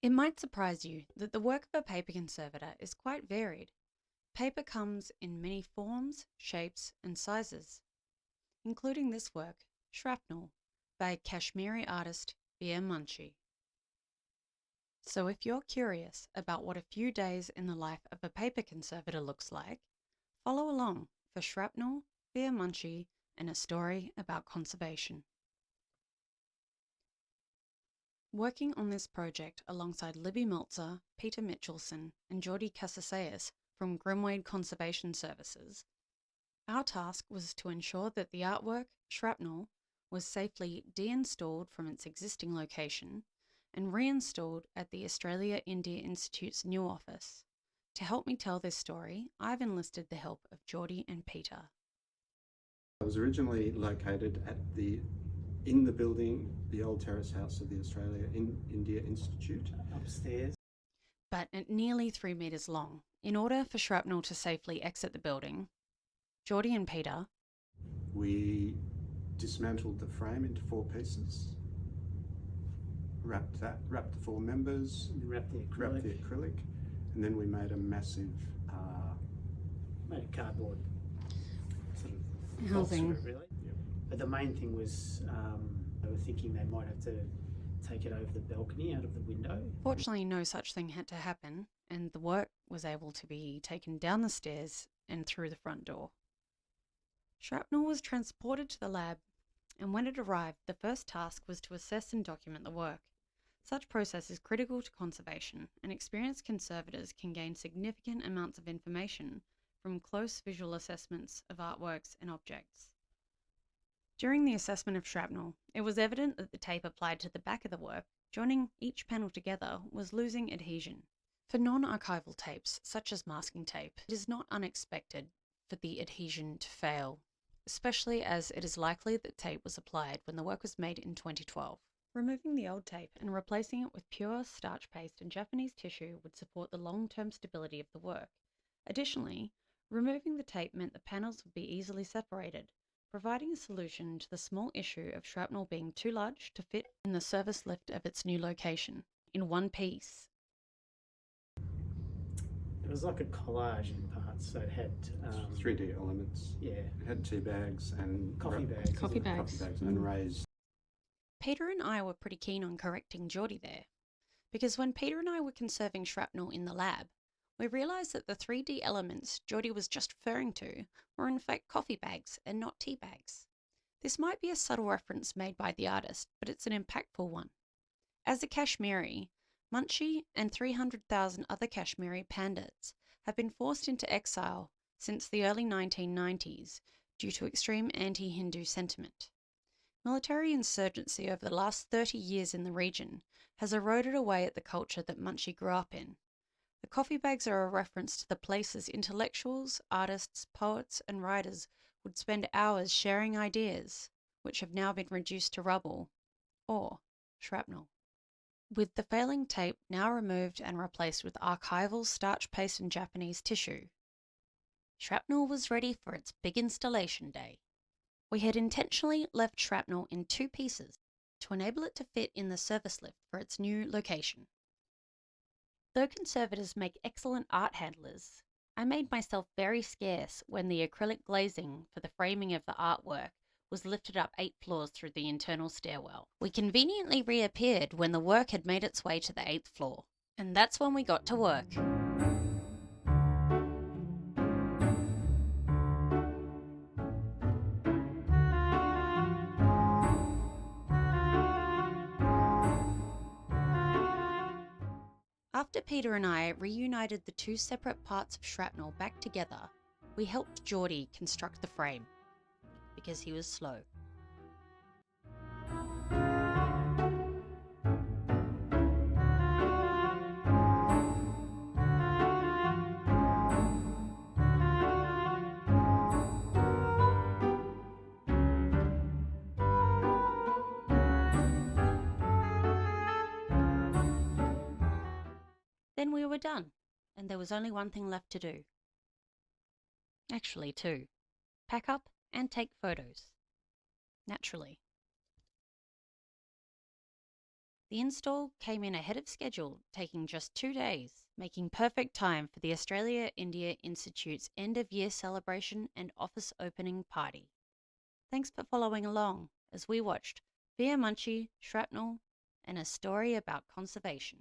It might surprise you that the work of a paper conservator is quite varied. Paper comes in many forms, shapes, and sizes, including this work, Shrapnel, by Kashmiri artist Veer Munshi. So if you're curious about what a few days in the life of a paper conservator looks like, follow along for Shrapnel, Veer Munshi, and a story about conservation. Working on this project alongside Libby Meltzer, Peter Mitchelson, and Geordie Casasayas from Grimwade Conservation Services, our task was to ensure that the artwork, Shrapnel, was safely deinstalled from its existing location and reinstalled at the Australia-India Institute's new office. To help me tell this story, I've enlisted the help of Geordie and Peter. I was originally located in the building, the old terrace house of the Australia-India Institute. Upstairs. But at nearly 3 metres long, in order for Shrapnel to safely exit the building, Geordie and Peter, we dismantled the frame into 4 pieces, wrapped the 4 members, Wrapped the acrylic, and then we made a massive made a cardboard sort of housing. box, really. Yep. But the main thing was they were thinking they might have to take it over the balcony out of the window. Fortunately, no such thing had to happen, and the work was able to be taken down the stairs and through the front door. Shrapnel was transported to the lab, and when it arrived, the first task was to assess and document the work. Such process is critical to conservation, and experienced conservators can gain significant amounts of information from close visual assessments of artworks and objects. During the assessment of Shrapnel, it was evident that the tape applied to the back of the work, joining each panel together, was losing adhesion. For non-archival tapes, such as masking tape, it is not unexpected for the adhesion to fail, especially as it is likely that tape was applied when the work was made in 2012. Removing the old tape and replacing it with pure starch paste and Japanese tissue would support the long-term stability of the work. Additionally, removing the tape meant the panels would be easily separated, providing a solution to the small issue of Shrapnel being too large to fit in the service lift of its new location, in one piece. It was like a collage in parts, so it had 3D elements. Yeah, It had tea bags and coffee bags. Coffee bags. Coffee bags and raised. Peter and I were pretty keen on correcting Geordie there, because when Peter and I were conserving Shrapnel in the lab, we realised that the 3D elements Geordie was just referring to were in fact coffee bags and not tea bags. This might be a subtle reference made by the artist, but it's an impactful one. As a Kashmiri, Munshi and 300,000 other Kashmiri Pandits have been forced into exile since the early 1990s due to extreme anti-Hindu sentiment. Military insurgency over the last 30 years in the region has eroded away at the culture that Munshi grew up in. The coffee bags are a reference to the places intellectuals, artists, poets, and writers would spend hours sharing ideas, which have now been reduced to rubble, or shrapnel. With the failing tape now removed and replaced with archival starch paste and Japanese tissue, Shrapnel was ready for its big installation day. We had intentionally left Shrapnel in 2 pieces to enable it to fit in the service lift for its new location. Though conservators make excellent art handlers, I made myself very scarce when the acrylic glazing for the framing of the artwork was lifted up 8 floors through the internal stairwell. We conveniently reappeared when the work had made its way to the 8th floor, and that's when we got to work. After Peter and I reunited the 2 separate parts of Shrapnel back together, we helped Geordie construct the frame, because he was slow. Then we were done, and there was only one thing left to do. Actually 2. Pack up and take photos. Naturally. The install came in ahead of schedule, taking just 2 days, making perfect time for the Australia-India Institute's end-of-year celebration and office opening party. Thanks for following along as we watched Veer Munshi, Shrapnel, and a story about conservation.